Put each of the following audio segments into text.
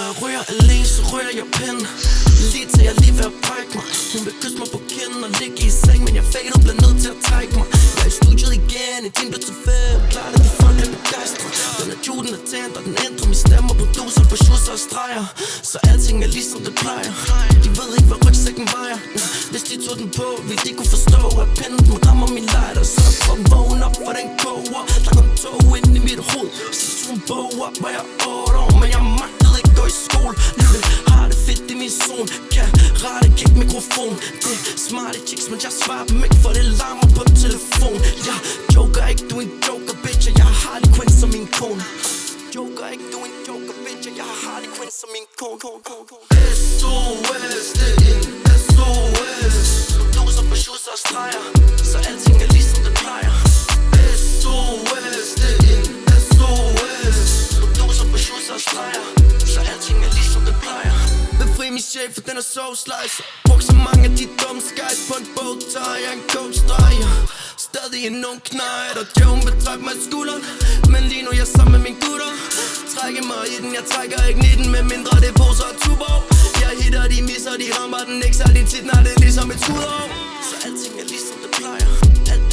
jeg ryger alene, så ryger jeg pind. Lige til jeg lige ved at brække mig. Hun vil kysse mig på kinden og ligge i seng, men jeg faded, bliver nødt til at trække mig. Jeg er i studiet igen, i din til 5. Klar at de folk er begejstret. Den er juden er tændt, og den ændrer min stemme. Producer på shoes og streger, så alting er ligesom det plejer. De ved ikke hvad rygsækken vejer. Hvis de tog den på, ville de kunne forstå at pinden den rammer min lighter. Så for at vågne op, for den koger. Der går en tog ind i mit hoved. Sidst hun bog op, var jeg 8 år, men jeg magtede ikke gå i skole. Nu har det fedt i min zone. Kan rette kick mikrofon. Det er smarte chicks, men jeg svarer dem ikke, for det larmer på telefon. Jeg joker ikke, du er en joker, bitch, og jeg har Harley Quinn som min kone. Joker ikke, du er en joker, bitch, og jeg har Harley Quinn som min kone. SOS, det er en SOS. Producer på shoes og streger, så alting er ligesom det plejer. SOS, det er en SOS. Producer på shoes og streger, så alting er ligesom det plejer. Befri min chef, for den er so slicer. Brug så mange af de dumme skies på en bogtøj. Jeg er en coach-drejer. Stadig en ung knægt, og Joan betræk mig i skulderen. Men lige nu jeg er sammen med mine gutter. Trækker mig i den, jeg trækker ikke 19, med mindre det er poser og tuborg. Jeg hitter, de misser, de rammer den ikke særlig tit, når det er ligesom et skudår. Så alting er ligesom det plejer.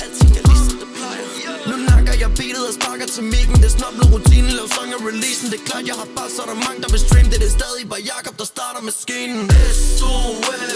Alting er ligesom det plejer. Nu nakker jeg beatet og sparker til mikken. Det er snart blevet rutinen, lav sang og releasen. Det er klart, jeg har bare så der mange, der vil streame det. Det er stadig bare Jakob, der starter maskinen. SOS.